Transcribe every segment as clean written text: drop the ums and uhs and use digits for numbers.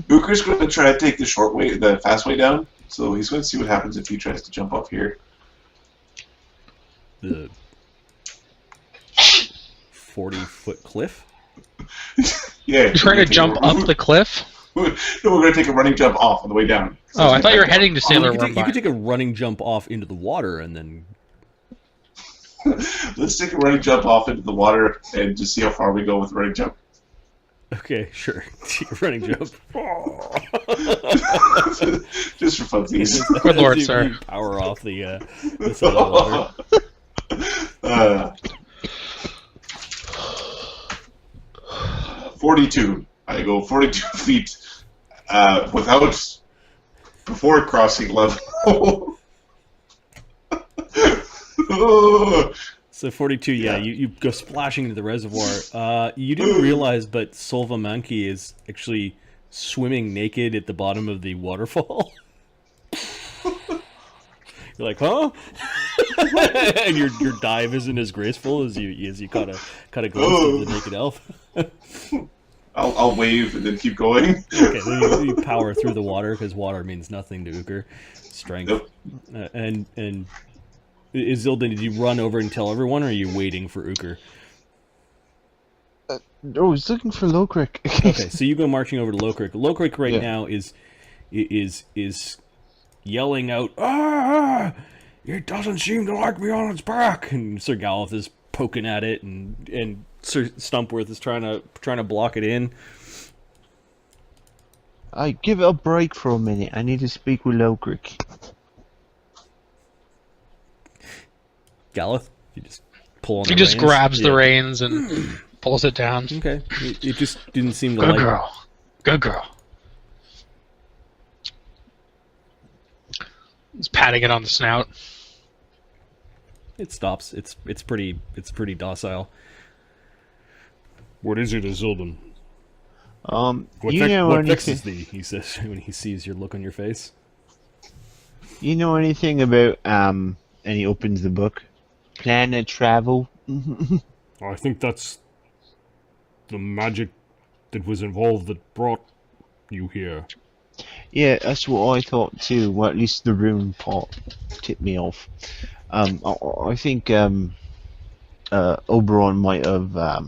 Booker's going to try to take the fast way down. So he's going to see what happens if he tries to jump off here. The 40-foot cliff? Yeah. You're trying to jump up the cliff? No, we're going to take a running jump off on the way down. Oh, I thought you were heading to Salr You Wyrmbein. could take a running jump off into the water and then... Let's take a running jump off into the water and just see how far we go with running jump. Okay, sure. Take a running jump. Just for funsies. Good lord, You sir. Power off the side of the water. 42. I go 42 feet before crossing level. So 42, yeah, you go splashing into the reservoir. You didn't realize, but Salr Wyrmbein is actually swimming naked at the bottom of the waterfall. You're like, huh? And your dive isn't as graceful as you caught a glimpse of the naked elf. I'll wave and then keep going. Okay, then you power through the water because water means nothing to Uker. Strength. Nope. And Isilda, did you run over and tell everyone, or are you waiting for Uker? Oh, he's looking for Lokrik. Okay, so you go marching over to Lokrik. Lokrik right now is yelling out, "Ah! It doesn't seem to like me on its back!" And Sir Galith is poking at it, and Sir Stumpworth is trying to block it in. I give it a break for a minute. I need to speak with Lokrik. Galith, you just pull on. He the just reins. grabs the reins and pulls it down. Okay, it just didn't seem to Good like. girl. Good girl. He's patting it on the snout. It stops. It's pretty docile. What is it, Isilda? What you know what anything? vexes thee? He says when he sees your look on your face. You know anything about And he opens the book. Planet travel. I think that's the magic that was involved that brought you here. Yeah, that's what I thought too. Well, at least the rune part tipped me off. I think Oberon might have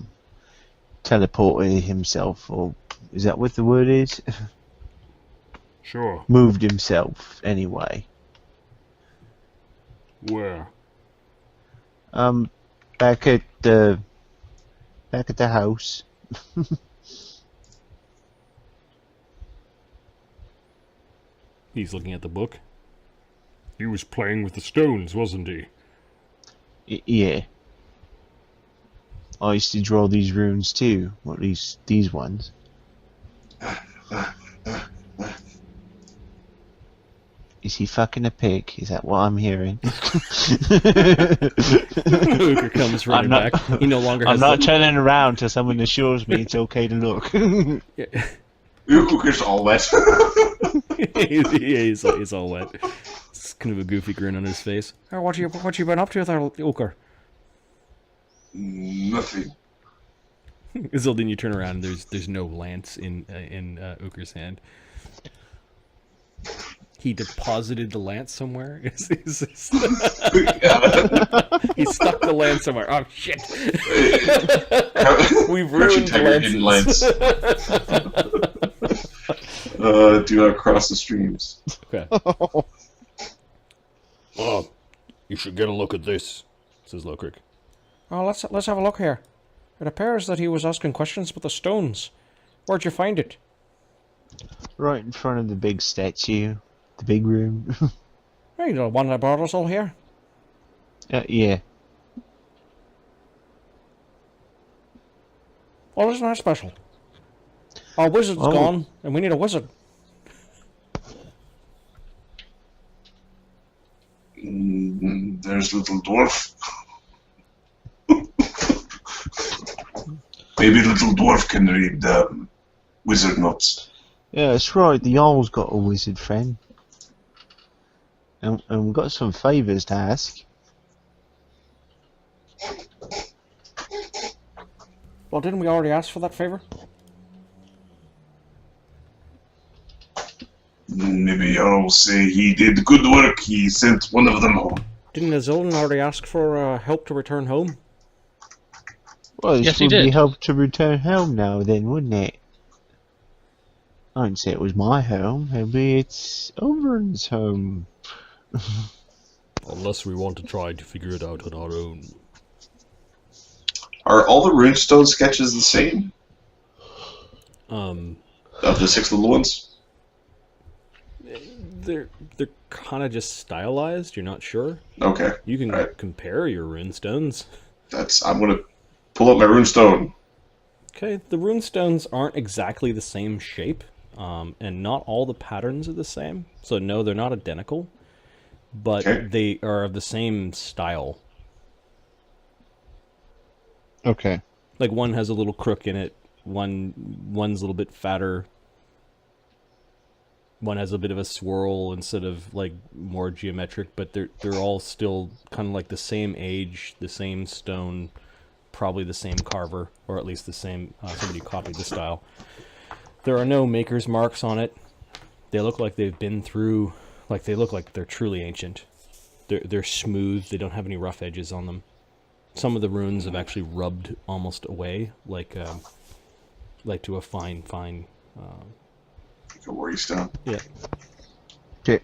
teleported himself, or is that what the word is? Sure. Moved himself anyway. Where? Back at the house. He's looking at the book. He was playing with the stones, wasn't he? Yeah. I used to draw these runes too, or at least these ones. Is he fucking a pig? Is that what I'm hearing? Uker comes running back. He no longer has. I'm not turning around till someone assures me it's okay to look. Uker's all wet. He's all wet. It's kind of a goofy grin on his face. Oh, what you been up to there, Uker? Nothing. Isilda, you turn around and there's no lance in Uker's hand. He deposited the lance somewhere. He stuck the lance somewhere. Oh shit! We've ruined lances. Do not cross the streams. Okay. Oh, you should get a look at this, Says Lokrik. Oh, let's have a look here. It appears that he was asking questions about the stones. Where'd you find it? Right in front of the big statue. The big room. Hey, the one that brought us all here. Yeah. Well, isn't that special? Our wizard's gone, and we need a wizard. There's little dwarf. Maybe little dwarf can read wizard notes. Yeah, that's right. The Jarl's got a wizard friend. And we've got some favours to ask. Well, didn't we already ask for that favor? Maybe I'll say he did good work. He sent one of them home. Didn't Azulin already ask for help to return home? Well, this Yes, he would be did. help to return home now, then, wouldn't it? I didn't say it was my home. Maybe it's Oberon's home. Unless we want to try to figure it out on our own. Are all the runestone sketches the same? Um, Of the 6 little ones? they're kind of just stylized. You're not sure. Okay. You can Right. compare your runestones. I'm gonna pull up my runestone. Okay, the runestones aren't exactly the same shape, and not all the patterns are the same. So no, they're not identical, but Okay. they are of the same style. Okay. Like one has a little crook in it. One's a little bit fatter. One has a bit of a swirl instead of like more geometric, but they're all still kind of like the same age, the same stone, probably the same carver, or at least the same somebody copied the style. There are no maker's marks on it. They look like they've been through, like they look like they're truly ancient. They're smooth. They don't have any rough edges on them. Some of the runes have actually rubbed almost away, like to a fine. Like a worry stone. Yeah. Okay.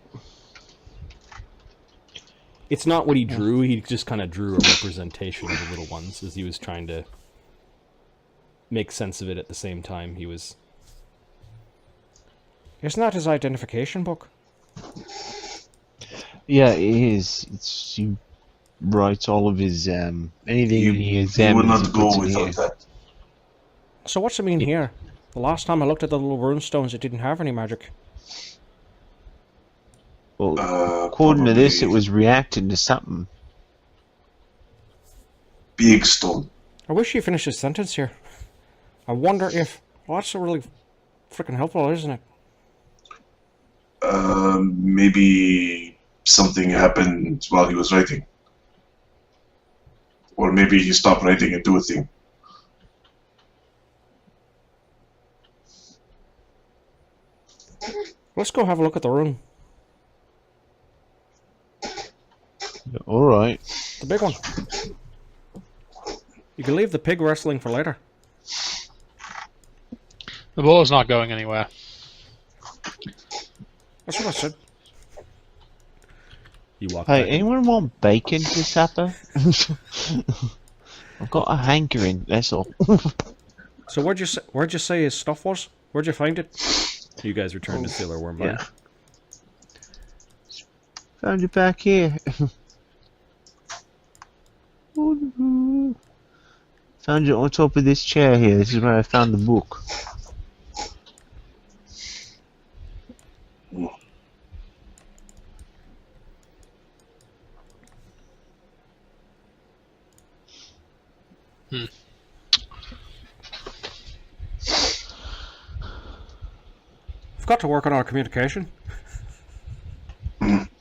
It's not what he drew. He just kind of drew a representation of the little ones as he was trying to make sense of it at the same time. He was... Isn't that his identification book? Yeah, it is. He writes all of his anything he You examines. would not he go puts in here. without that. So what's it mean here? The last time I looked at the little runestones, it didn't have any magic. Well, according to this, it Probably was reacting to something. big stone. I wish you finished his sentence here. I wonder if... Well, that's really freaking helpful, isn't it? Maybe something happened while he was writing. Or maybe he stopped writing and do a thing. Let's go have a look at the rune. Alright. The big one. You can leave the pig wrestling for later. The ball is not going anywhere. That's what I said. You walk Hey, back. anyone want bacon for supper? I've got a hankering, that's all. So where'd you say his stuff was? Where'd you find it? You guys return to Salr Wyrmbein. Yeah. Found it back here. Found it on top of this chair here. This is where I found the book. We've got to work on our communication.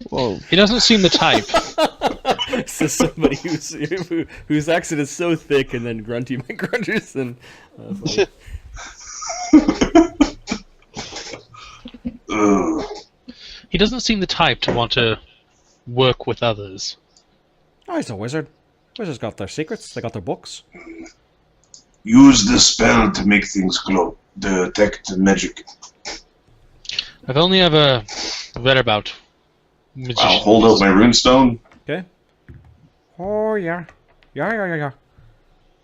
Whoa. He doesn't seem the type. So somebody whose accent is so thick and then grunty grunters and Ugh. He doesn't seem the type to want to work with others. Oh, he's a wizard. Wizards got their secrets. They got their books. Use the spell to make things glow. Detect magic. I've only ever read about I'll magicians. hold out my runestone. okay. Oh yeah, yeah.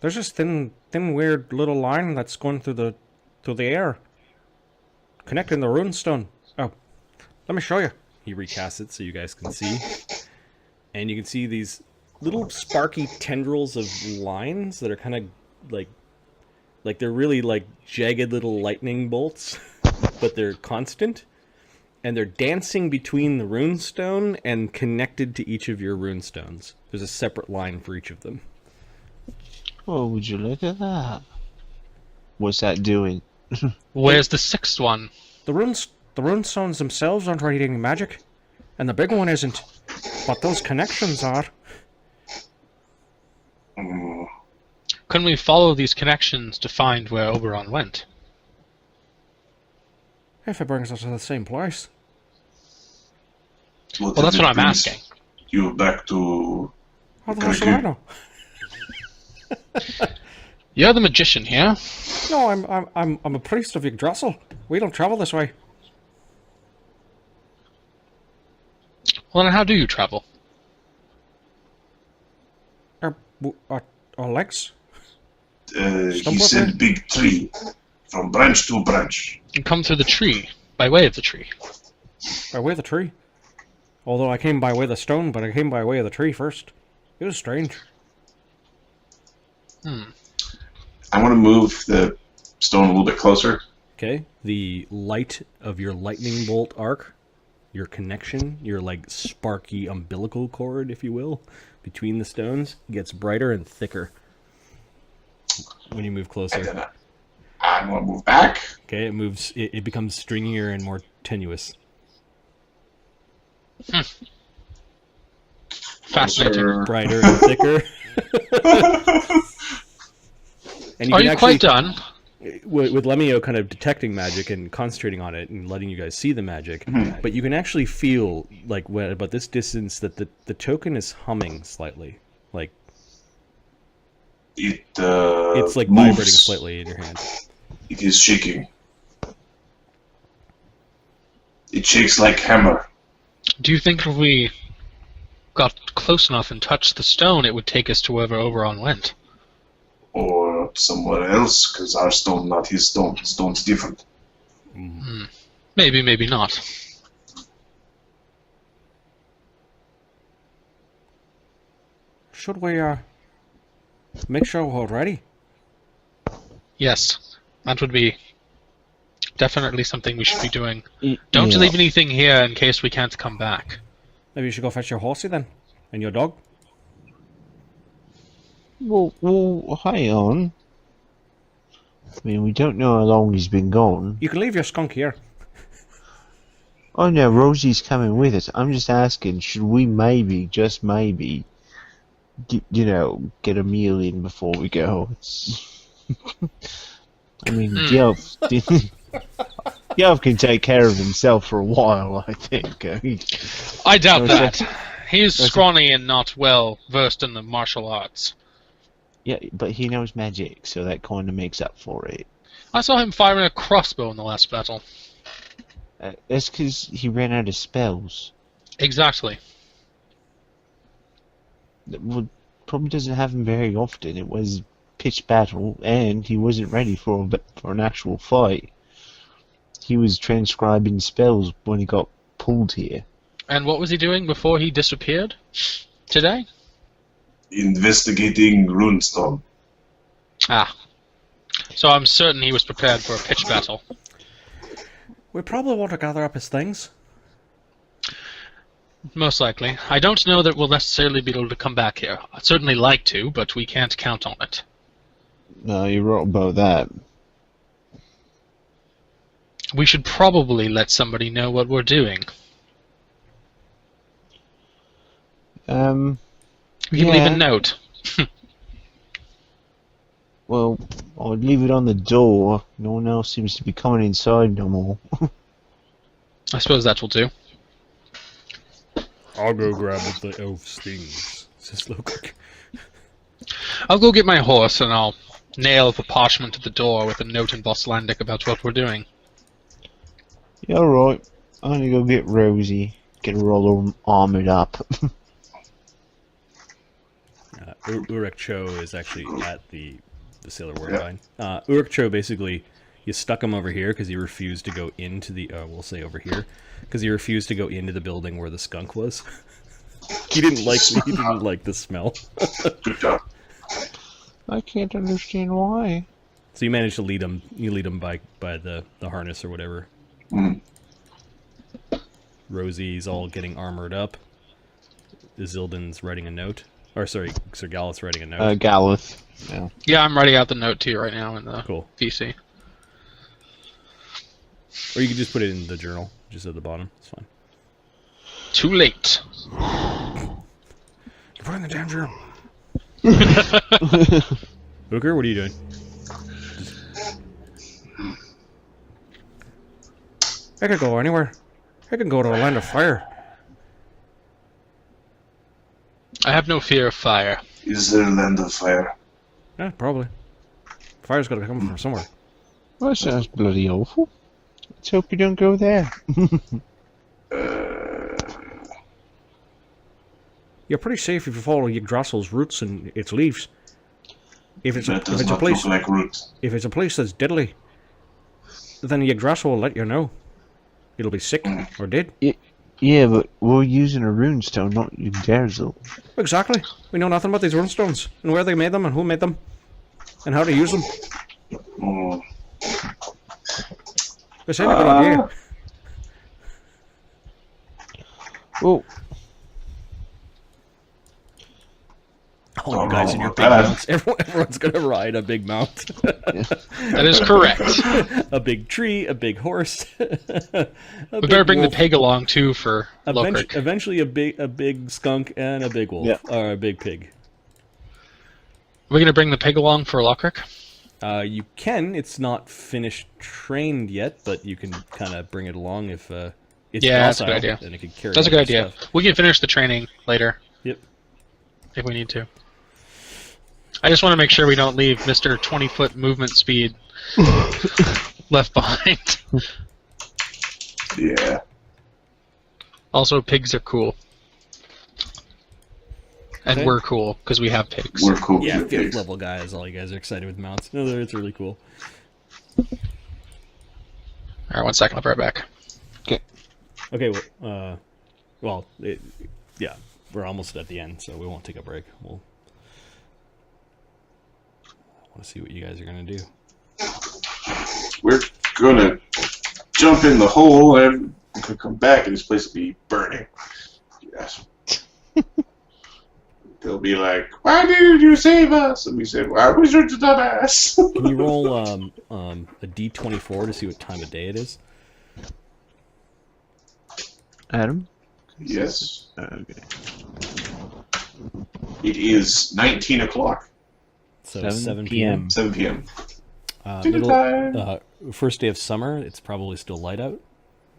There's this thin, weird little line that's going through the air, connecting the runestone. Oh, let me show you. He recasts it so you guys can see, and you can see these little sparky tendrils of lines that are kind of like they're really like jagged little lightning bolts, but they're constant. And they're dancing between the runestone and connected to each of your runestones. There's a separate line for each of them. Oh, would you look at that? What's that doing? Where's the sixth one? The runestones themselves aren't radiating magic, and the big one isn't. But those connections are. Couldn't we follow these connections to find where Oberon went? If it brings us to the same place. Well, that's what I'm asking. You back to... How the hell should I know? You're the magician here. No, I'm a priest of Yggdrasil. We don't travel this way. Well, then how do you travel? Our legs? He said big tree. From branch to branch. You come through the tree, by way of the tree. By way of the tree? Although I came by way of the stone, but I came by way of the tree first. It was strange. I want to move the stone a little bit closer. Okay, the light of your lightning bolt arc, your connection, your like sparky umbilical cord, if you will, between the stones gets brighter and thicker when you move closer. I'm gonna move back. Okay, it moves. It becomes stringier and more tenuous. Fascinating. Brighter and thicker. And Are you quite done? With Lemio kind of detecting magic and concentrating on it and letting you guys see the magic, but you can actually feel, like, when about this distance, that the token is humming slightly. Like, it's like moves. vibrating slightly in your hand. It is shaking. It shakes like hammer. Do you think if we got close enough and touched the stone, it would take us to wherever Oberon went? Or somewhere else, because our stone, not his stone. Stone's different. Maybe, maybe not. Should we, make sure we're ready? Yes, that would be definitely something we should be doing. Don't leave anything here in case we can't come back. Maybe you should go fetch your horsey then? And your dog? Well, hang on. I mean, we don't know how long he's been gone. You can leave your skunk here. Oh no, Rosie's coming with us. I'm just asking, should we maybe, just maybe, get a meal in before we go? I mean, Gelf can take care of himself for a while, I think. I doubt that. He's scrawny and not well versed in the martial arts. Yeah, but he knows magic, so that kind of makes up for it. I saw him firing a crossbow in the last battle. That's because he ran out of spells. Exactly. Well, probably doesn't happen very often. It was pitched battle, and he wasn't ready for an actual fight. He was transcribing spells when he got pulled here. And what was he doing before he disappeared? Today? Investigating Runestone. Ah. So I'm certain he was prepared for a pitched battle. We probably want to gather up his things. Most likely. I don't know that we'll necessarily be able to come back here. I'd certainly like to, but we can't count on it. No, you're right about that. We should probably let somebody know what we're doing. We can leave a note. Well, I'd leave it on the door. No one else seems to be coming inside no more. I suppose that will do. I'll go grab the elf's things, says Locke. I'll go get my horse and I'll nail the parchment to the door with a note in Bosslandic about what we're doing. Yeah, alright. I'm gonna go get Rosie. Get her all armored up. Uruk Cho is actually at the Salr Wyrmbein. Uruk Cho, basically, you stuck him over here because he refused to go into the, we'll say over here, because he refused to go into the building where the skunk was. He didn't like the smell. Good job. I can't understand why. So you managed to lead him. You lead him by the harness or whatever. Rosie's all getting armored up. Isildan's writing a note. Or sorry, Sir Galith's writing a note. Galith. Yeah. Yeah, I'm writing out the note to you right now in the Cool. PC. Or you could just put it in the journal, just at the bottom. It's fine. Too late. You put in the damn journal. Booker, what are you doing? I could go anywhere. I can go to a land of fire. I have no fear of fire. Is there a land of fire? Yeah, probably. Fire's got to come from somewhere. Well, that sounds bloody awful. Let's hope you don't go there. You're pretty safe if you follow Yggdrasil's roots and its leaves. If it's That does not place, look like root. if it's a place that's deadly, then Yggdrasil will let you know. It'll be sick or dead. Yeah, but we're using a runestone, not Yggdrasil. Exactly. We know nothing about these runestones and where they made them and who made them and how to use them. Oh. They say a good idea. Oh, All you guys in your big bad. mounts. Everyone's gonna ride a big mount. That is correct. A big tree, a big horse. We better bring the pig along too for Locric. Eventually, a big skunk and a big wolf, Yeah. or a big pig. Are we gonna bring the pig along for Locric? You can. It's not finished trained yet, but you can kind of bring it along if it's Yeah, that's a good docile, idea. and it can carry. That's a other good idea. stuff. We can finish the training later. Yep. If we need to. I just want to make sure we don't leave Mr. 20-foot movement speed left behind. Yeah. Also, pigs are cool. And Okay. we're cool, because we have pigs. We're cool. Yeah, with fifth pigs. level guys. All you guys are excited with mounts. No, it's really cool. Alright, 1 second, I'll be right back. Okay, yeah, we're almost at the end, so we won't take a break. I want to see what you guys are gonna do. We're gonna jump in the hole and we're gonna come back and this place will be burning. Yes. They'll be like, "Why didn't you save us?" And we said, "Well, our wizard's a dumbass." Can you roll a d24 to see what time of day it is? Adam? Yes. Okay. It is 19 o'clock. So 7 7 p.m. 7 p.m. Middle, time. first day of summer. It's probably still light out.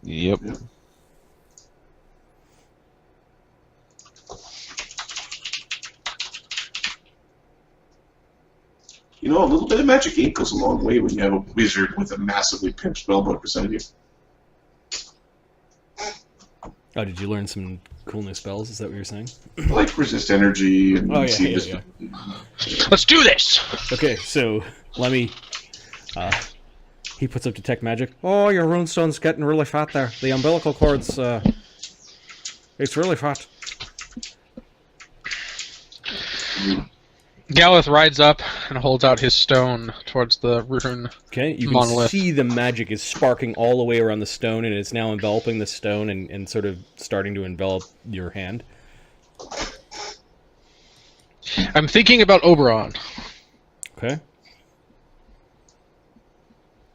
Yep. Yep. You know, a little bit of magic ink goes a long way when you have a wizard with a massively pimped spellbook beside you. Oh, did you learn some cool new spells? Is that what you're saying? Like resist energy and Oh, yeah, see yeah, this. yeah. Let's do this! Okay, so Lemmy, he puts up detect magic. Oh, your runestone's getting really fat there. The umbilical cord's, it's really fat. Galeth rides up and holds out his stone towards the rune. Okay, you can Monolith. see the magic is sparking all the way around the stone, and it's now enveloping the stone and sort of starting to envelop your hand. I'm thinking about Oberon. Okay.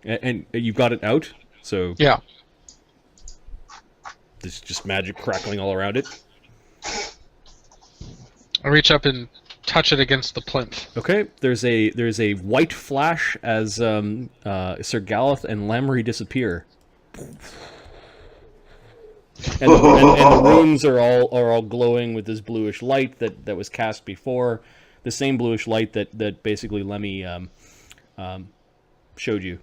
And you've got it out, so Yeah. there's just magic crackling all around it. I reach up and touch it against the plinth. Okay, there's a white flash as Sir Galeth and Lamry disappear, and the runes are all glowing with this bluish light that was cast before, the same bluish light that basically Lemmy showed you.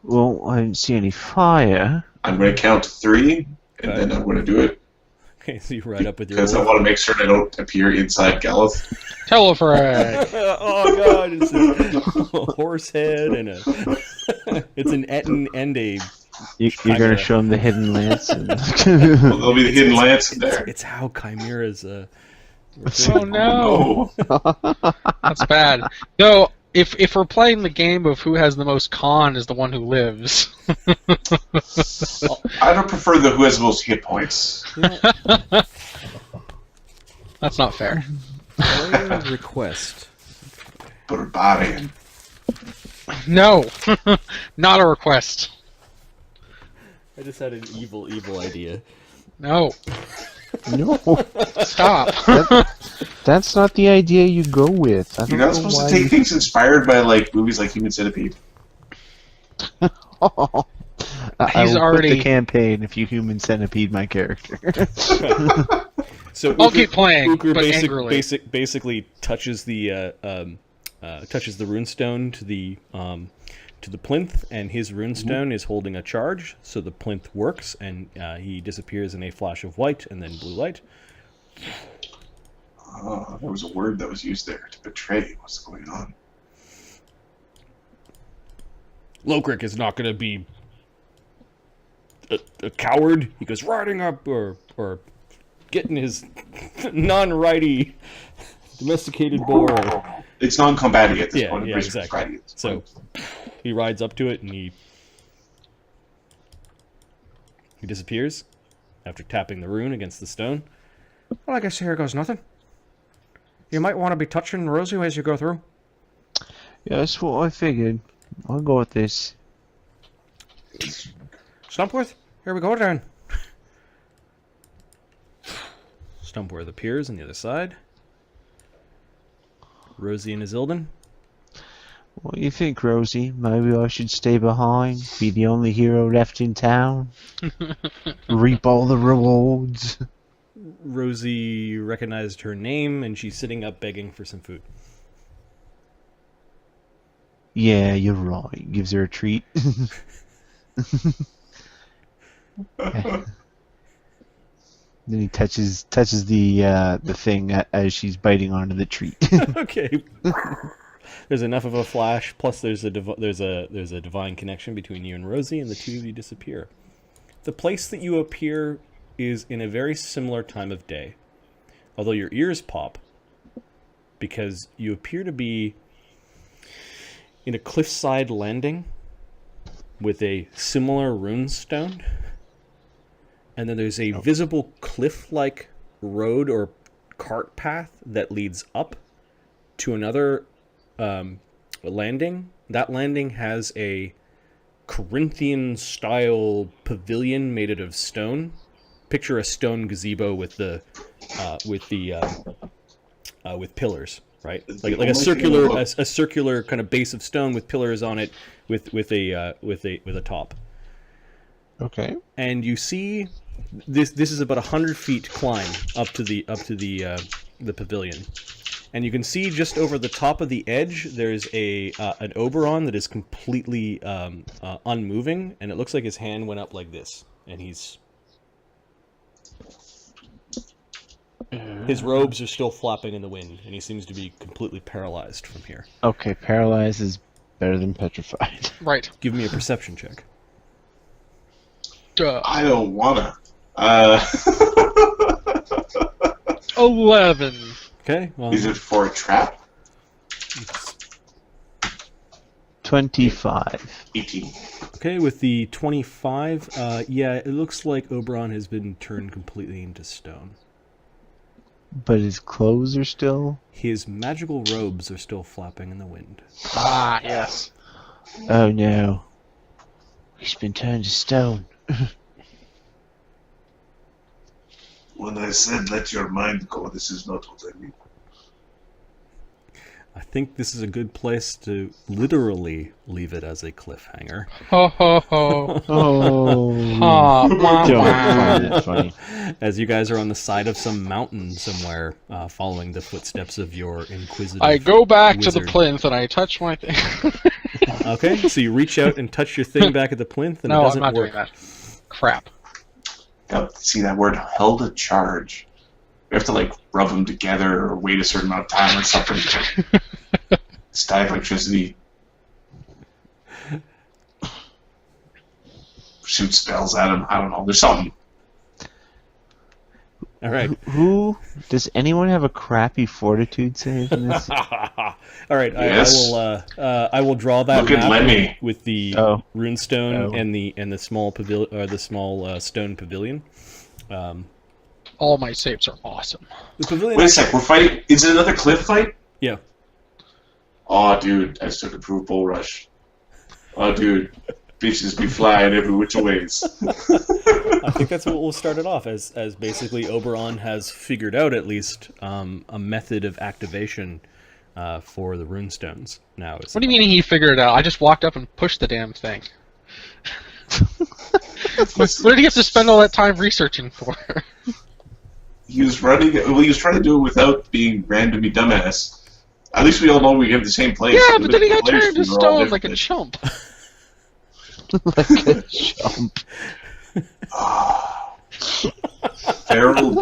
Well, I didn't see any fire. I'm going to count to 3, and Okay. then I'm going to do it. Okay, so you ride up with your Because I wolf. want to make sure I don't appear inside Galeth. Telephrag! Oh god, it's a horse head and it's an Etten and a You're Chimera. going to show him the hidden lance. And Well, there'll be the hidden lance in there. it's how chimeras Oh no! That's bad. No, if we're playing the game of who has the most con is the one who lives. I don't prefer the who has the most hit points. That's not fair. request. Barbarian. No! Not a request. I just had an evil idea. No. no, Stop. that's not the idea you go with. I don't You're know not supposed why to take things inspired by like movies like Human Centipede. I He's will already- quit the campaign if you human centipede my character. So I'll keep playing, Uker but angrily. basically touches the runestone to the plinth, and his runestone is holding a charge, so the plinth works, and he disappears in a flash of white and then blue light. Oh, there was a word that was used there to betray what's going on. Lokrik is not going to be a coward. He goes riding up or getting his non-righty domesticated boar. It's non-combative at this Yeah, point. yeah, exactly. So he rides up to it and he disappears after tapping the rune against the stone. Well, I guess here goes nothing. You might want to be touching Rosie as you go through. Yeah, that's what I figured. I'll go with this. Stumpworth, here we go then. Stumpworth appears on the other side. Rosie and Isilden. What do you think, Rosie? Maybe I should stay behind, be the only hero left in town, reap all the rewards. Rosie recognized her name, and she's sitting up begging for some food. Yeah, you're right. Gives her a treat. Then he touches the thing as she's biting onto the treat. Okay. There's enough of a flash. Plus, there's a divine connection between you and Rosie, and the two of you disappear. The place that you appear is in a very similar time of day, although your ears pop because you appear to be in a cliffside landing with a similar runestone, and then there's a visible cliff-like road or cart path that leads up to another landing. That landing has a Corinthian-style pavilion made out of stone. Picture a stone gazebo with pillars, right? Like a circular kind of base of stone with pillars on it, with a top. Okay. And you see this is about 100 feet climb up to the pavilion. And you can see just over the top of the edge, there's an Oberon that is completely unmoving, and it looks like his hand went up like this, and his robes are still flapping in the wind, and he seems to be completely paralyzed from here. Okay, paralyzed is better than petrified. Right. Give me a perception check. I don't wanna. 11. Okay. Well, Is it for a trap? 25. 18. okay, with the 25, yeah, it looks like Oberon has been turned completely into stone. But his clothes are still... His magical robes are still flapping in the wind. Ah, yes. Oh no. He's been turned to stone. When I said let your mind go, this is not what I mean. I think this is a good place to literally leave it as a cliffhanger. Ho ho ho. Oh. Ha, wah, Don't wah. find it funny. As you guys are on the side of some mountain somewhere, following the footsteps of your inquisitive I go back to wizard. the plinth and I touch my thing. Okay, so you reach out and touch your thing back at the plinth, and it No, I'm doesn't not work. doing that. Crap. See that word, held a charge. We have to like rub them together or wait a certain amount of time or something. Static electricity. Shoot spells at him. I don't know. There's something. All right. Who... Does anyone have a crappy fortitude save in this? All right. Yes. I will draw that Look at map Lemmy. with the runestone and the small pavilion or the small stone pavilion. All my saves are awesome. The pavilion. Wait a sec. We're fighting. Is it another cliff fight? Yeah. Oh, dude. I just took a proof bull rush. Oh, dude. Bitches be flying every which ways. I think that's what we'll start it off as basically Oberon has figured out at least a method of activation for the runestones. Now, What do you mean he figured it out? I just walked up and pushed the damn thing. What did he have to spend all that time researching for? he was running. Well, he was trying to do it without being randomly dumbass. At least we all know we have the same place. Yeah, but then he got turned into stone like a chump. Like a chump. Feral.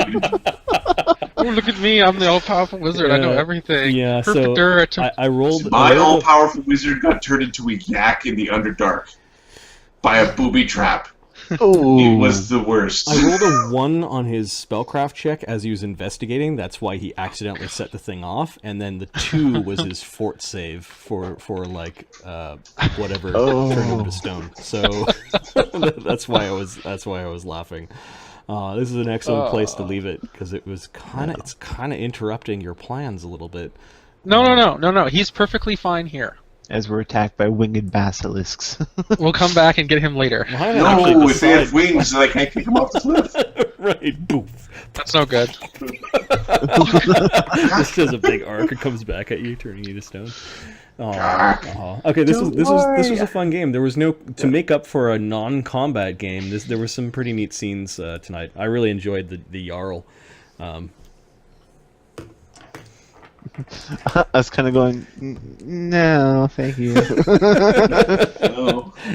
Oh, look at me! I'm the all-powerful wizard. I know everything. Yeah, Perfect so dirt. I rolled. My all-powerful wizard got turned into a yak in the Underdark by a booby trap. Oh, It was the worst. I rolled a 1 on his spellcraft check as he was investigating. That's why he accidentally set the thing off. And then the 2 was his fort save for like whatever turned him to stone. So that's why I was laughing. This is an excellent place to leave it because it's kind of interrupting your plans a little bit. No. He's perfectly fine here. as we're attacked by winged basilisks. We'll come back and get him later. No, if they have wings, then I can't kick them off the cliff. Right, boof. That's no good. This does a big arc. It comes back at you, turning you to stone. Okay, this was a fun game. There was no to make up for a non-combat game. There were some pretty neat scenes tonight. I really enjoyed the Jarl. I was kind of going, no, thank you.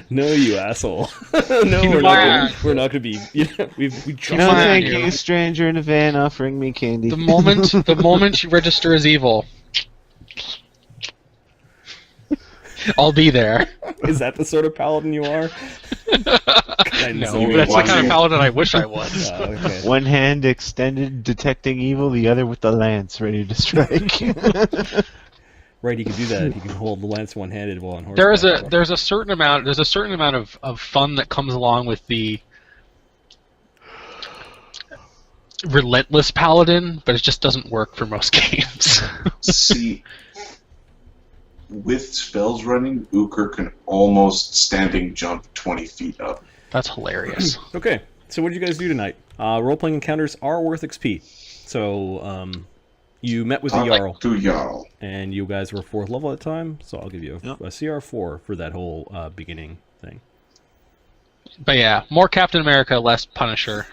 No, you asshole. No, we're not going to be. We No, thank you, stranger in a van offering me candy. The moment you register as evil, I'll be there. Is that the sort of paladin you are? No, that's the kind of paladin I wish I was. Okay. One hand extended, detecting evil, the other with the lance, ready to strike. Right, you can do that. You can hold the lance one-handed while on horseback. There's a certain amount of fun that comes along with the relentless paladin, but it just doesn't work for most games. See, with spells running, Uker can almost standing jump 20 feet up. That's hilarious. Okay, so what did you guys do tonight? Role-playing encounters are worth XP. So, you met with the Jarl. Jarl. And you guys were 4th level at the time, so I'll give you a CR4 for that whole beginning thing. But yeah, more Captain America, less Punisher,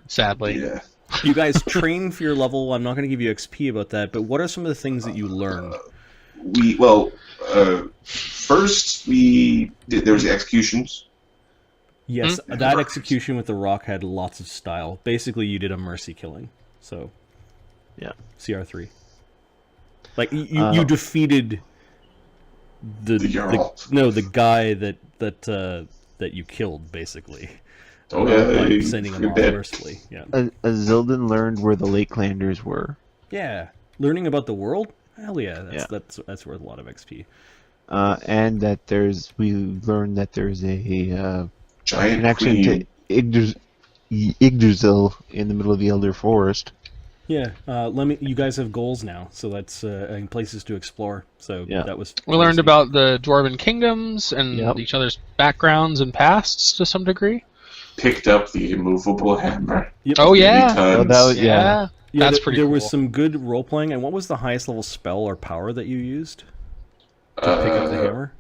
sadly. Yeah. You guys train for your level. I'm not going to give you XP about that, but what are some of the things that you learned? First there was the executions. Yes, that execution with the rock had lots of style. Basically, you did a mercy killing. So, yeah, CR3. Like you defeated the guy that you killed, basically. Oh yeah, by sending him off mercifully. Yeah. Zildin learned where the Lakelanders were. Yeah, learning about the world. Hell yeah, that's worth a lot of XP. And that we learned that there's a giant connection to Yggdrasil in the middle of the Elder Forest. Yeah, you guys have goals now, so that's places to explore. So that was. We learned about the Dwarven kingdoms and each other's backgrounds and pasts to some degree. Picked up the immovable hammer. Yep. Oh yeah, Yeah, that's pretty cool. There was some good role playing. And what was the highest level spell or power that you used to pick up the hammer?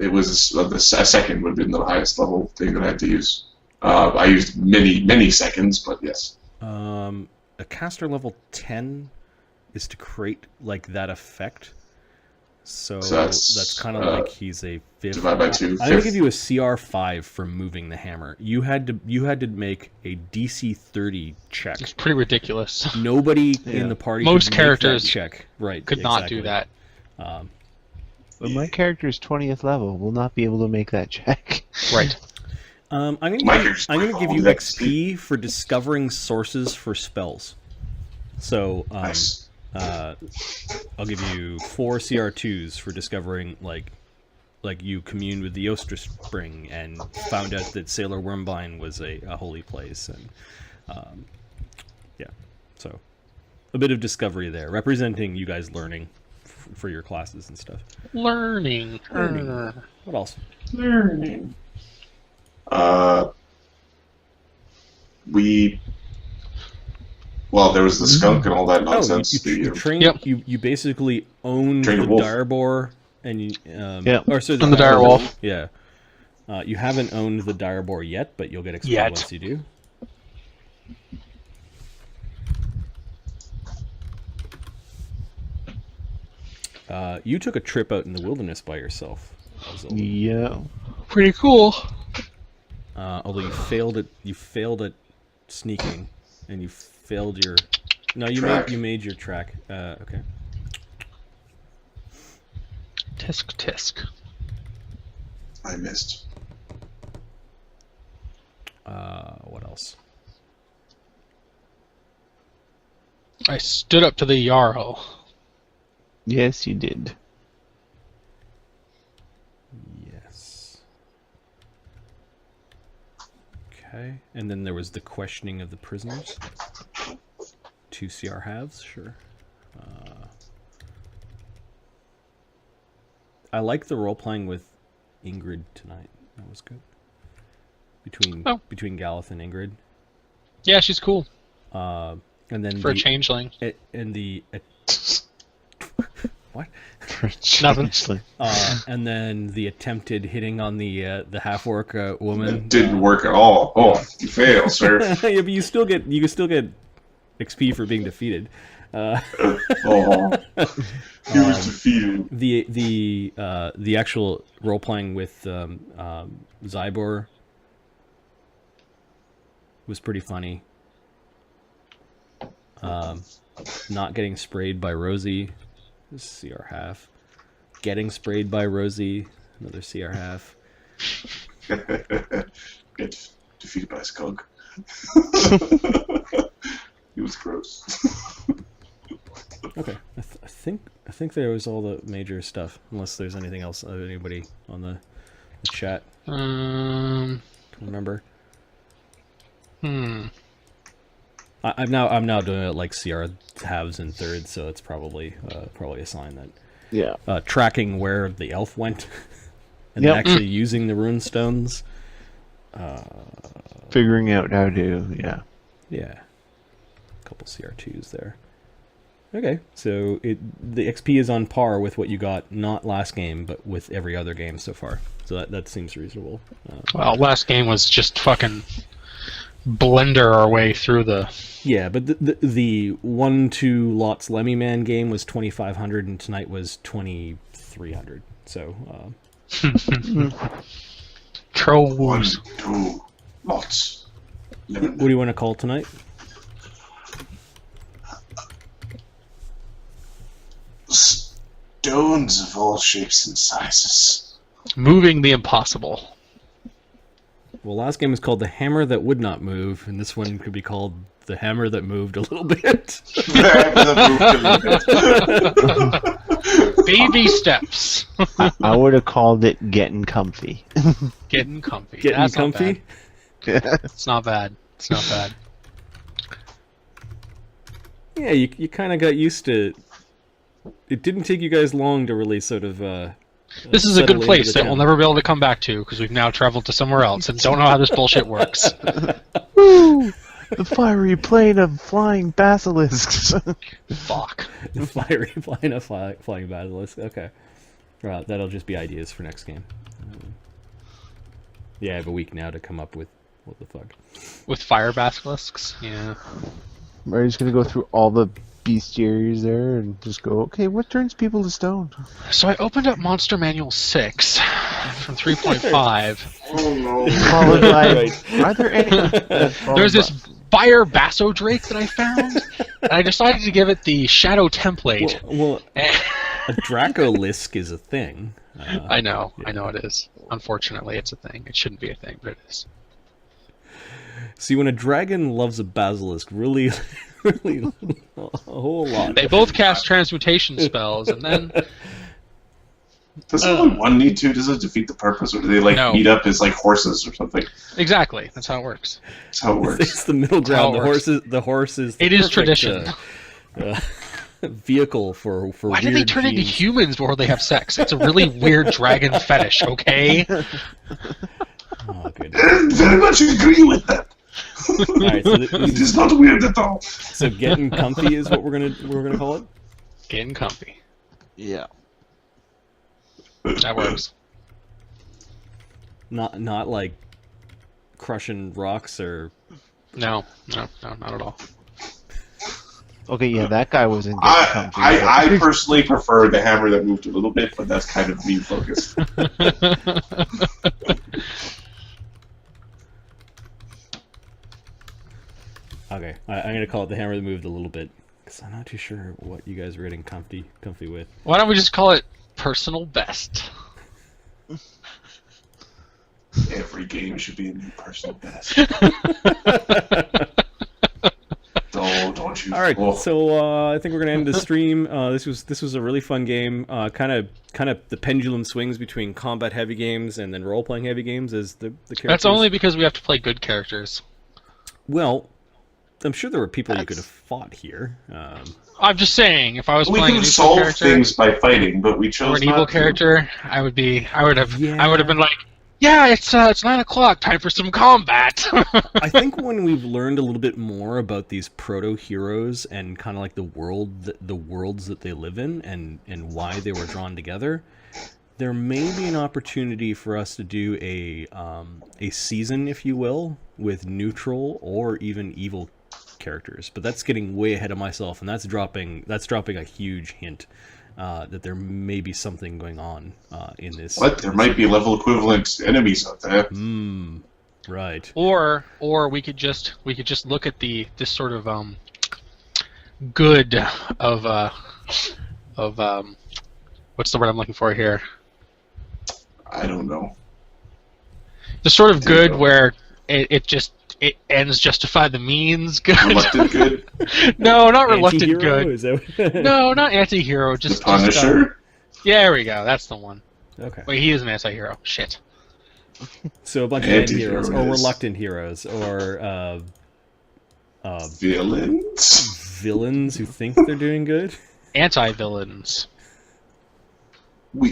It was the second would have been the highest level thing that I had to use. I used many seconds, but yes. A caster level 10 is to create like that effect. So that's kind of like he's a 5th. Divide by 2. I'm gonna give you a CR5 for moving the hammer. You had to make a DC 30 check. It's pretty ridiculous. Nobody in the party. Most characters check could not do that. But my character is 20th level. Will not be able to make that check. Right. I'm gonna give you XP for discovering sources for spells. So Nice. I'll give you 4 CR2s for discovering like you communed with the Ostra Spring and found out that Salr Wyrmbein was a holy place, and so a bit of discovery there, representing you guys learning for your classes and stuff. Learning. What else? Learning. There was the skunk and all that nonsense. You basically owned the Direboar, and you and the Direwolf. Yeah. You haven't owned the Direboar yet, but you'll get XP once you do. You took a trip out in the wilderness by yourself. Yeah. Pretty cool. Although you failed at sneaking, and you failed your. No, you made your track. Okay. Tisk tisk. I missed. What else? I stood up to the Jarl. Yes, you did. Yes. Okay, and then there was the questioning of the prisoners. 2 CR halves, sure. I like the role playing with Ingrid tonight. That was good. Between Galeth and Ingrid. Yeah, she's cool. And then For a changeling. And the what? Nothing. And then the attempted hitting on the half orc woman. It didn't work at all. Oh, you fail, sir. Yeah, but you can still get XP for being defeated. He was defeated. The actual role playing with Zybor was pretty funny. Not getting sprayed by Rosie, CR half. Getting sprayed by Rosie, another CR half. Get defeated by a skunk. He was gross. Okay, I think there was all the major stuff. Unless there's anything else, anybody on the chat can remember. I'm now doing it like CR halves and thirds, so it's probably a sign that tracking where the elf went and then actually using the rune stones. Figuring out how to a couple CR2s there. Okay, so the XP is on par with what you got, not last game, but with every other game so far. So that seems reasonable. Well, last game was just fucking blender our way through the... Yeah, but the 1-2 lots Lemmy Man game was 2,500, and tonight was 2,300. So... Troll 1, Wars. 2 lots. What do you want to call tonight? Stones of all shapes and sizes. Moving the impossible. Well, last game was called The Hammer That Would Not Move, and this one could be called The Hammer That Moved a Little Bit. Baby steps. I would have called it Getting Comfy. Getting comfy. Getting That's comfy? It's not bad. It's not bad. Yeah, you kind of got used to... It didn't take you guys long to really sort of... This is a good place that we'll never be able to come back to because we've now traveled to somewhere else and don't know how this bullshit works. Woo! The fiery plane of flying basilisks. Fuck. The fiery plane of flying basilisk. Okay. Right, that'll just be ideas for next game. Yeah, I have a week now to come up with what the fuck. With fire basilisks? Yeah. We're just gonna go through all the bestiaries there and just go, okay, what turns people to stone? So I opened up Monster Manual 6 from 3.5. Oh no. Followed by, are there any... There's this fire basso drake that I found, and I decided to give it the shadow template. Well, a Dracolisk is a thing. I know it is. Unfortunately, it's a thing. It shouldn't be a thing, but it is. See, when a dragon loves a basilisk, really a whole lot. They both cast transmutation spells, and then... Does only one need to? Does it defeat the purpose, or do they No. meet up as horses or something? Exactly. That's how it works. That's how it works. It's the middle ground. how it works. The horse is. It is tradition. Vehicle for. Why do they weird turn into genes. humans before they have sex? It's a really weird dragon fetish, okay? Oh, good. Very much agree with that. All right, so It is not weird at all. so getting comfy is what we're gonna call it. Getting comfy. Yeah. That works. Not like crushing rocks or. No, not at all. Okay, yeah, that guy wasn't getting comfy. I personally prefer the hammer that moved a little bit, but that's kind of me focused. Okay, I'm gonna call it the hammer that moved a little bit because I'm not too sure what you guys are getting comfy with. Why don't we just call it personal best? Every game should be a new personal best. Don't you? All right, Oh. so I think we're gonna end the stream. This was a really fun game. Kind of the pendulum swings between combat heavy games and then role playing heavy games as the characters. That's only because we have to play good characters. Well, I'm sure there were people you could have fought here. I'm just saying, if I was We playing can an evil solve character things by fighting, but we chose or an not evil to. character, I would have Yeah. been like, yeah, it's 9 o'clock, time for some combat. I think when we've learned a little bit more about these proto heroes and kind of like the worlds that they live in and why they were drawn together, there may be an opportunity for us to do a season, if you will, with neutral or even evil characters. But that's getting way ahead of myself, and that's dropping a huge hint that there may be something going on in this. What? There might be level equivalent enemies out there. Right. or we could just look at this sort of good of what's the word I'm looking for here? I don't know. The sort of good Potato. where it ends justify the means good. Reluctant good. No, not reluctant Anti-hero? good. Is that... No, not anti-hero. The Just Punisher. yeah, there we go. That's the one. Okay. Wait, he is an anti-hero. Shit. So a bunch of anti-heroes, or reluctant heroes, or Villains. villains who think they're doing good. Anti-villains.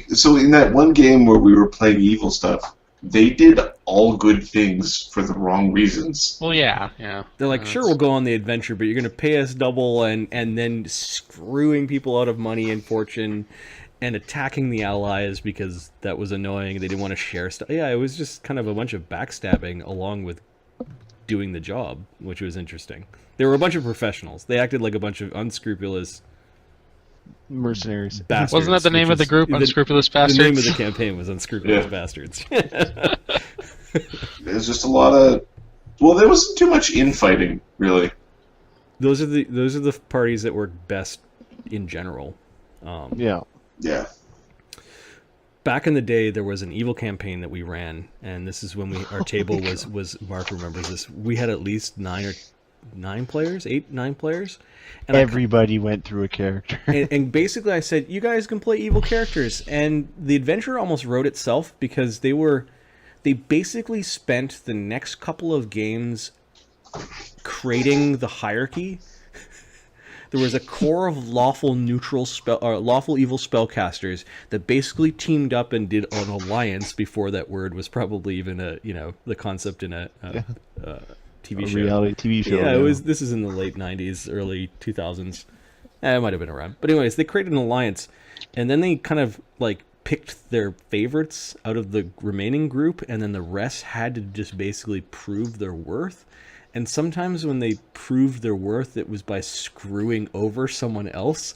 So in that one game where we were playing evil stuff, they did all good things for the wrong reasons. Well, yeah. They're like, sure, we'll go on the adventure, but you're going to pay us double, and then screwing people out of money and fortune, and attacking the allies because that was annoying. They didn't want to share stuff. Yeah, it was just kind of a bunch of backstabbing along with doing the job, which was interesting. They were a bunch of professionals. They acted like a bunch of unscrupulous Mercenaries. bastards. Wasn't that the name which of the is- group, Unscrupulous The Bastards? name of the campaign was Unscrupulous Yeah. Bastards. There's just a lot of. Well, there wasn't too much infighting, really. Those are the parties that work best in general. Yeah. Yeah. Back in the day, there was an evil campaign that we ran, and this is when our table was Mark remembers this. We had at least 9 players, 9 players, and Everybody went through a character. and basically I said, you guys can play evil characters, and the adventure almost wrote itself because they basically spent the next couple of games creating the hierarchy. There was a core of lawful evil spellcasters that basically teamed up and did an alliance before that word was probably even the concept in a TV A show. reality TV show. Yeah, it was. This is in the late '90s, early 2000s. It might have been around, but anyways, they created an alliance, and then they kind of like picked their favorites out of the remaining group, and then the rest had to just basically prove their worth. And sometimes when they proved their worth, it was by screwing over someone else.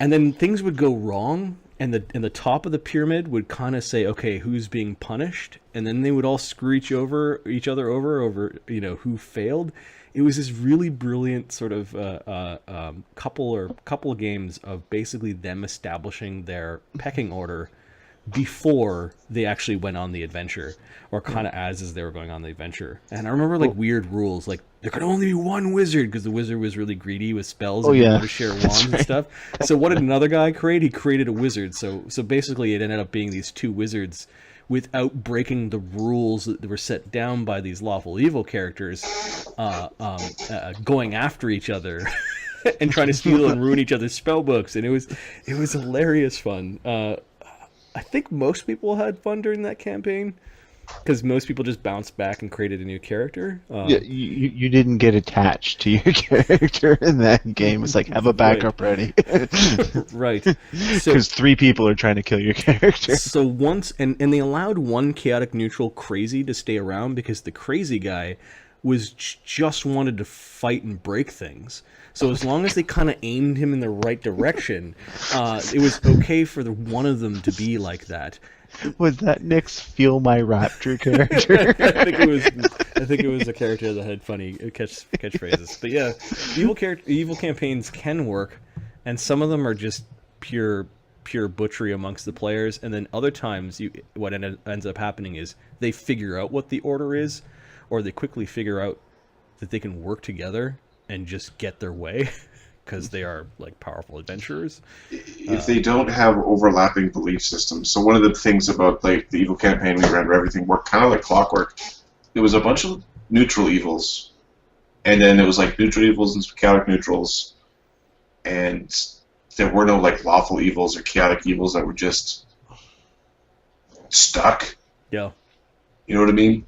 And then things would go wrong, and the top of the pyramid would kind of say, okay, who's being punished? And then they would all screw each other over who failed. It was this really brilliant sort of couple of games of basically them establishing their pecking order before they actually went on the adventure, or kind of as they were going on the adventure. And I remember like weird rules, like there could only be one wizard because the wizard was really greedy with spells and didn't want to share wands and stuff. So what did another guy create? He created a wizard. So basically it ended up being these 2 wizards without breaking the rules that were set down by these lawful evil characters, going after each other and trying to steal and ruin each other's spell books. And it was hilarious fun. I think most people had fun during that campaign because most people just bounced back and created a new character. Yeah, you didn't get attached to your character in that game. It's like, have a backup ready. Right. Because 3 people are trying to kill your character. So once, and they allowed one chaotic neutral crazy to stay around because the crazy guy just wanted to fight and break things. So as long as they kind of aimed him in the right direction, it was okay for one of them to be like that. Was that Nick's Feel My Rapture character? I think it was a character that had funny catchphrases. But yeah, evil campaigns can work, and some of them are just pure butchery amongst the players. And then other times, what ends up happening is they figure out what the order is, or they quickly figure out that they can work together and just get their way. Because they are like powerful adventurers. If they don't have overlapping belief systems, so one of the things about like the evil campaign we ran where everything worked kind of like clockwork, it was a bunch of neutral evils, and then it was like neutral evils and chaotic neutrals, and there were no like lawful evils or chaotic evils that were just stuck. Yeah. You know what I mean?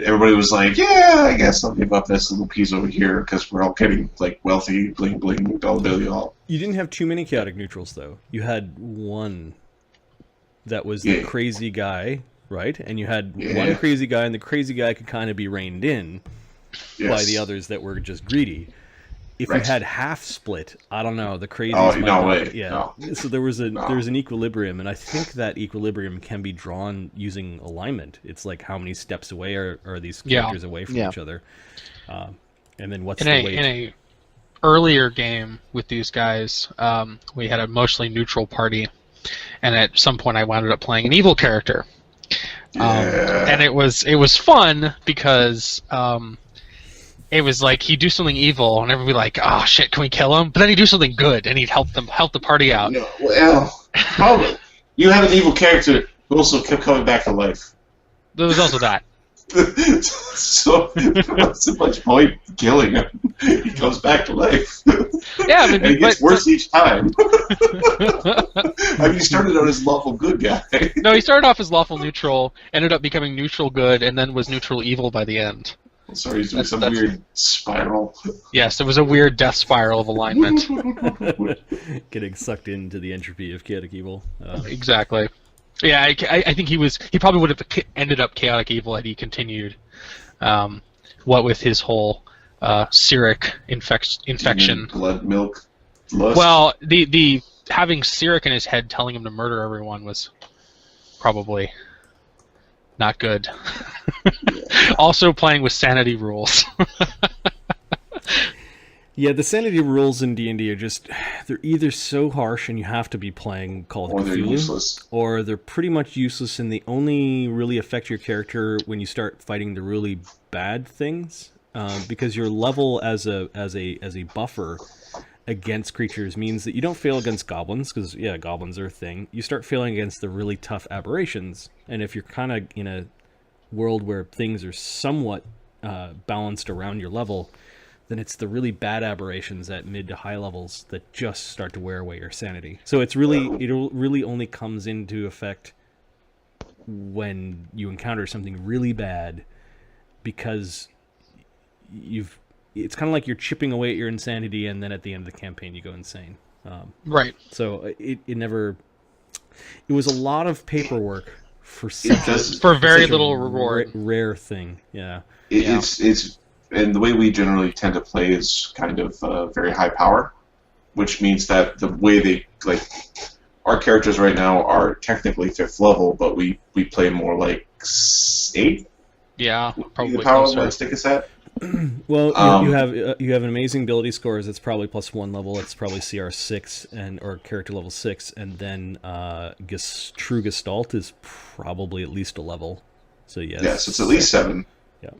Everybody was like, yeah, I guess I'll give up this little piece over here because we're all getting like wealthy, bling bling, dolly all. You didn't have too many chaotic neutrals though. You had one that was the crazy guy, right? And you had one crazy guy, and the crazy guy could kind of be reined in by the others that were just greedy. If you had half split, I don't know, the crazies might not. Yeah. No. So there was an equilibrium, and I think that equilibrium can be drawn using alignment. It's like how many steps away are these characters away from each other, and then what's the weight? In a earlier game with these guys, we had a mostly neutral party, and at some point I wound up playing an evil character, and it was fun because. It was like he'd do something evil, and everyone would be like, "Oh shit, can we kill him?" But then he'd do something good, and he'd help the party out. No, well, you have an evil character who also kept coming back to life. There was also that. So what's the much point killing him? He comes back to life. Yeah, I mean, and it gets worse each time. I mean, he started out as lawful good guy. No, he started off as lawful neutral, ended up becoming neutral good, and then was neutral evil by the end. So he's doing some weird spiral. Yes, it was a weird death spiral of alignment. Getting sucked into the entropy of chaotic evil. Exactly. Yeah, I think he probably would have ended up chaotic evil had he continued. What with his whole Cyric infection. Blood, milk, lust. Well, the having Cyric in his head telling him to murder everyone was probably not good. Also playing with sanity rules. Yeah, the sanity rules in D&D are just, they're either so harsh and you have to be playing Call of Cthulhu, they're useless. Or they're pretty much useless and they only really affect your character when you start fighting the really bad things, because your level as a buffer against creatures means that you don't fail against goblins, because goblins are a thing. You start failing against the really tough aberrations, and if you're kind of in a world where things are somewhat balanced around your level, then it's the really bad aberrations at mid to high levels that just start to wear away your sanity. So it really only comes into effect when you encounter something really bad, because it's kind of like you're chipping away at your insanity, and then at the end of the campaign you go insane. Right. So it was a lot of paperwork for very little reward. Rare thing. Yeah. It's and the way we generally tend to play is kind of very high power, which means that the way they our characters right now are technically 5th level, but we play more like 8. Yeah, probably the power will stick us at. Well, you have an amazing ability scores that's probably +1 level. It's probably CR 6 or character level 6, and then True Gestalt is probably at least a level. So yes, it's at least 7. Yeah,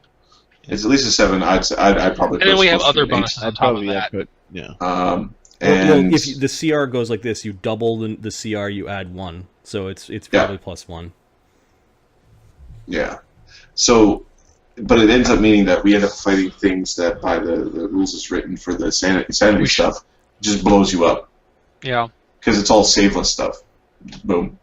it's at least a 7. I'd probably. And then we have other bonuses on top of that. And if the CR goes like this, you double the CR, you add 1, so it's probably +1. Yeah. So, but it ends up meaning that we end up fighting things that, by the rules it's written for the sanity stuff, just blows you up. Yeah. Because it's all saveless stuff. Boom.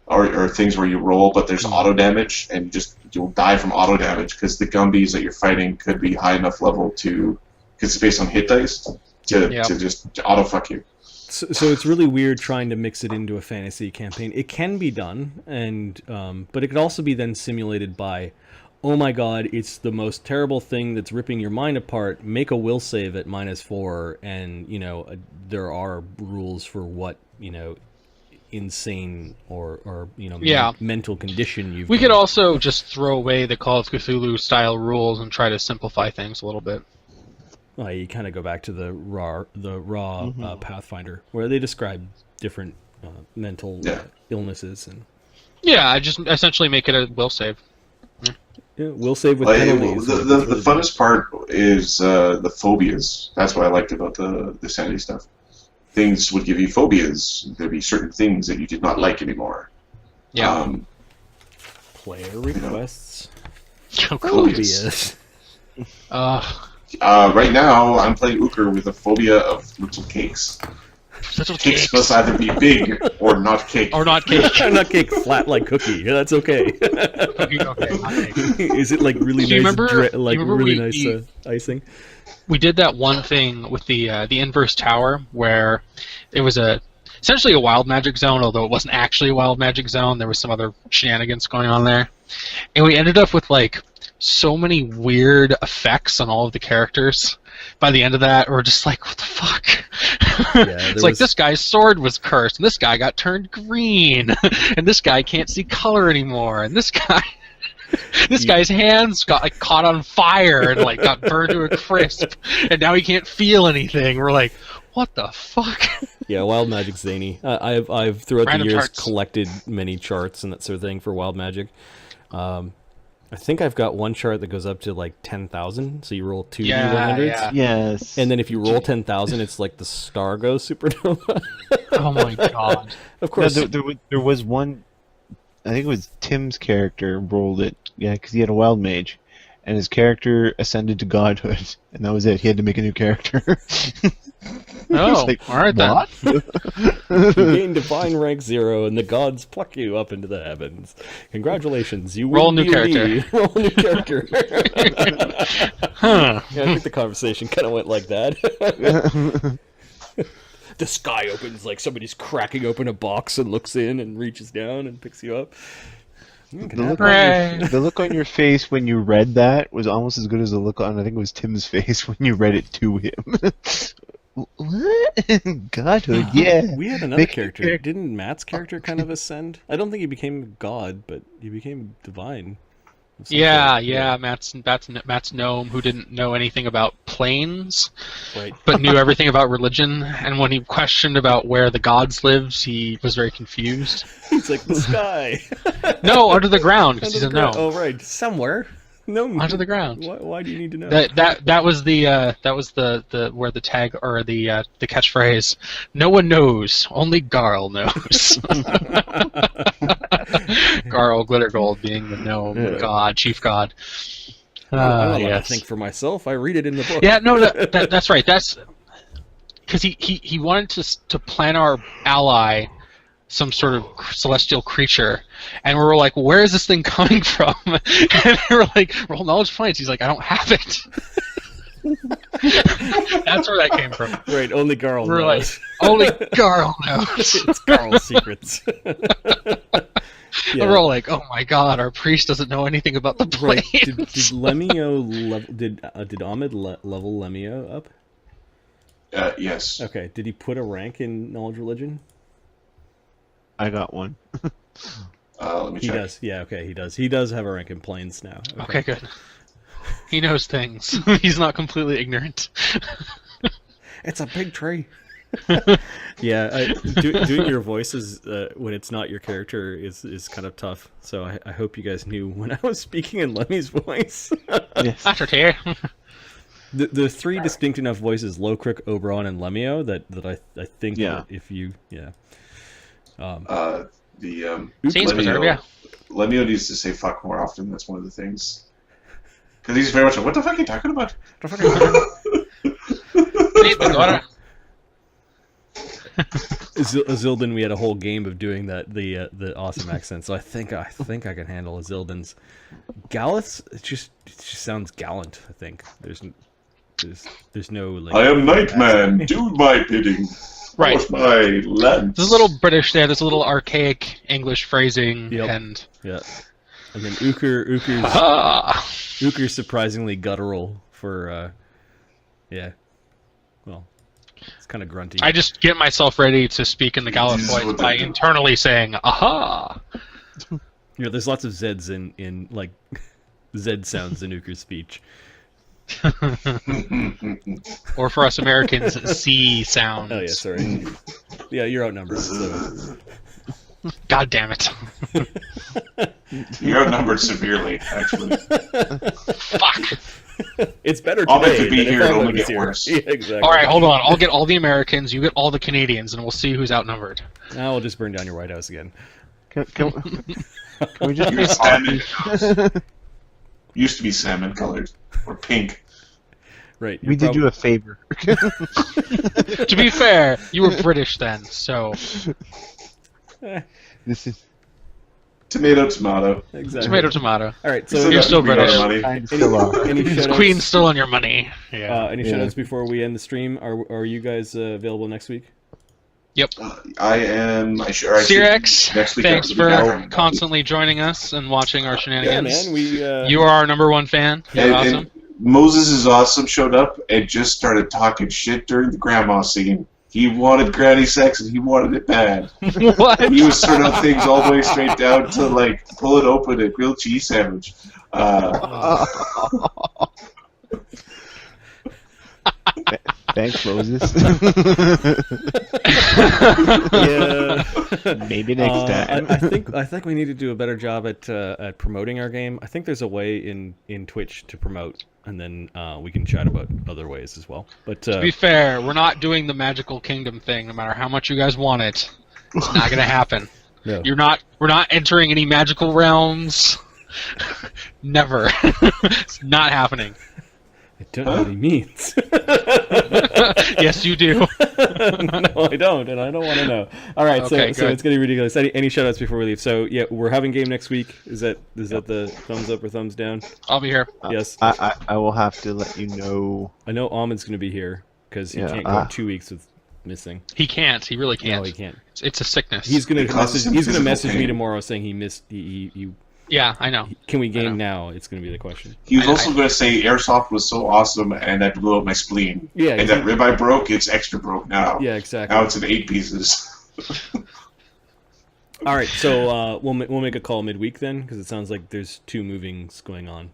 Or things where you roll, but there's auto damage, and you'll die from auto damage because the Gumbies that you're fighting could be high enough level because it's based on hit dice to just auto fuck you. So it's really weird trying to mix it into a fantasy campaign. It can be done, but it could also be then simulated by oh my god, it's the most terrible thing that's ripping your mind apart. Make a will save at -4, and there are rules for what insane or mental condition you've. We got. could also just throw away the Call of Cthulhu style rules and try to simplify things a little bit. Well, you kind of go back to the raw Pathfinder, where they describe different mental illnesses and. Yeah, I just essentially make it a will save. Yeah, will save with penalties. The funnest part is the phobias. That's what I liked about the sanity stuff. Things would give you phobias. There'd be certain things that you did not like anymore. Yeah. Player requests. Phobias. Right now, I'm playing Ooker with a phobia of little cakes. Little Cakes must either be big or not cake. Or not cake. Not cake, flat like cookie. Yeah, that's okay. Cookie, okay, not cake. Is it like really Do you nice, remember really nice icing? We did that one thing with the inverse tower where it was essentially a wild magic zone, although it wasn't actually a wild magic zone. There was some other shenanigans going on there, and we ended up with like so many weird effects on all of the characters. By the end of that, we're just like, what the fuck? It's like this guy's sword was cursed, and this guy got turned green, and this guy can't see color anymore, and this guy. This guy's hands got like caught on fire and like got burned to a crisp, and now he can't feel anything. We're like, what the fuck? Yeah, Wild Magic's zany. I've throughout Random the years charts. collected many charts and that sort of thing for Wild Magic. I think I've got one chart that goes up to like 10,000. So you roll 2 D100s. Yeah. Yes. And then if you roll 10,000, it's like the Stargo supernova. Oh my god. Of course. No, there was one. I think it was Tim's character rolled it. Yeah, because he had a wild mage, and his character ascended to godhood, and that was it. He had to make a new character. Oh, like, all right then. You gain divine rank 0, and the gods pluck you up into the heavens. Congratulations, you Roll win a new D&D. character. Roll a new character. Huh. Yeah, I think the conversation kind of went like that. The sky opens like somebody's cracking open a box and looks in and reaches down and picks you up. The look on your face when you read that was almost as good as the look on, I think it was Tim's face when you read it to him. What? Godhood, yeah. We had another character. Didn't Matt's character kind of ascend? I don't think he became god, but he became divine. Yeah, Matt's gnome who didn't know anything about planes, Right. but knew everything about religion. And when he questioned about where the gods lives, he was very confused. He's like, the sky. No, under the ground, because he's a Under the gnome. ground. Oh, right. Somewhere. No. Under the ground. Why do you need to know? That was the where the tag or the catchphrase. No one knows, only Garl knows. Garl Glittergold being the gnome god, chief god. I don't Yes. think for myself. I read it in the book. Yeah, no, that's right. That's because he wanted to plan our ally some sort of celestial creature, and we were like, where is this thing coming from? And they were like, roll knowledge points. He's like, I don't have it. That's where that came from. Right, only Garl We're knows. like, only Garl knows. It's Garl's secrets. And we're all like, oh my god, our priest doesn't know anything about the Right. planes. Did Lemio did Ahmed level Lemio up? Yes. Okay. Did he put a rank in knowledge religion? I got one. Let me He check. does. Yeah. Okay. He does. He does have a rank in planes now. Okay, good. He knows things. He's not completely ignorant. It's a big tree. Yeah, doing your voices when it's not your character is kind of tough. So I hope you guys knew when I was speaking in Lemmy's voice. Yes. After here. The three distinct enough voices, Lowcrick, Oberon, and Lemio, that I think that if you Saints Preserve, yeah. Lemio needs to say fuck more often. That's one of the things. Because he's very much like, what the fuck are you talking about? Azildan, we had a whole game of doing the awesome accent, so I think I can handle Azildan's. Galeth's it just sounds gallant. I think there's no like. I am Nightman. Do my bidding. Right. Force my lance. There's a little British there. There's a little archaic English phrasing, Yep. and Yeah. And then Uker's Ah! surprisingly guttural for, yeah. Well, it's kind of grunty. I just get myself ready to speak in the Gallic voice by internally saying, aha! You know, there's lots of Zeds in like, Z sounds in Uker's speech. Or for us Americans, C sounds. Oh, yeah, sorry. Yeah, you're outnumbered. So. God damn it. You're outnumbered severely, actually. Fuck. It's better today. I'll make you be than if here, it'll Alma only was get here. worse. Yeah, exactly. Alright, hold on. I'll get all the Americans, you get all the Canadians, and we'll see who's outnumbered. Now we'll just burn down your White House again. Can we just You're salmon. Used to be salmon colored or pink. Right. We did you a favor. To be fair, you were British then, so... This is Tomato, tomato. Exactly. Tomato. All right. We So You're got still to beat our British. money. kind of still are. any The shoutouts? Queen's still on your money. Yeah. Any Yeah. shoutouts before we end the stream? Are you guys available next week? Yep. I am. I should. Cyrex, Next week thanks after the for gathering. constantly joining us and watching our Yeah, shenanigans. man. We. You are our #1 fan. You're And awesome. Moses is awesome. Showed up and just started talking shit during the grandma scene. He wanted granny sex and he wanted it bad. What? He was turning out things all the way straight down to like pull it open a grilled cheese sandwich. Thanks, Moses. Yeah. Maybe next time. I think we need to do a better job at promoting our game. I think there's a way in Twitch to promote, and then we can chat about other ways as well. But To be fair, we're not doing the Magical Kingdom thing, no matter how much you guys want it. It's not gonna happen. no. We're not entering any magical realms. Never. It's not happening. I don't know what he means. Yes, you do. No, I don't, and I don't want to know. All right, Okay, so good. it's getting ridiculous. Any shoutouts before we leave? So yeah, we're having game next week. Is that the thumbs up or thumbs down? I'll be here. Yes. I will have to let you know. I know Ahmed's going to be here because he Yeah, can't go 2 weeks with missing. He can't. He really can't. No, he can't. It's a sickness. He's going It to causes him physical message me pain. tomorrow saying he missed. He Yeah, I know. can we game know. now? It's going to be the question. He was I- also going to say airsoft was so awesome and I blew up my spleen. Yeah, And that ribeye broke, it's extra broke now. Yeah, exactly. Now it's in 8 pieces. All right, so we'll make a call midweek then because it sounds like there's 2 movings going on.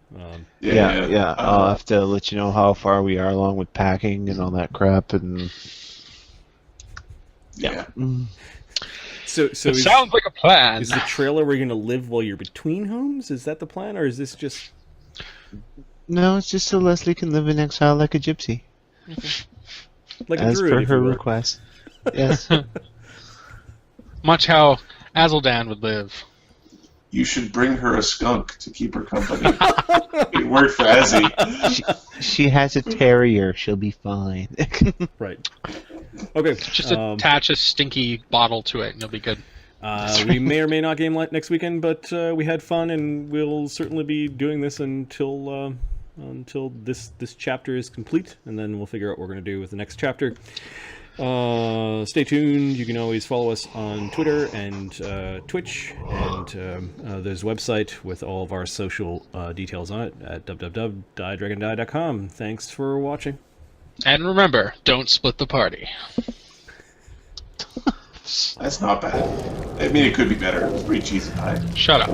Yeah. I'll have to let you know how far we are along with packing and all that crap. And Yeah. So It is, sounds like a plan. is the trailer where you're going to live while you're between homes? Is that the plan, or is this just no, it's just so Leslie can live in exile like a gypsy, like a as druid? per if her you will? request. Yes. Much how Azuldan would live. You should bring her a skunk to keep her company. It worked for Ezzy. She has a terrier. She'll be fine. Right. Okay. Just attach a stinky bottle to it, and you'll be good. We may or may not game next weekend, but we had fun, and we'll certainly be doing this until this chapter is complete, and then we'll figure out what we're going to do with the next chapter. Stay tuned. You can always follow us on Twitter and Twitch, and there's a website with all of our social details on it at www.DieDragonDie.com. Thanks for watching. And remember, don't split the party. That's not bad. I mean, it could be better. It's pretty cheesy pie. Shut up.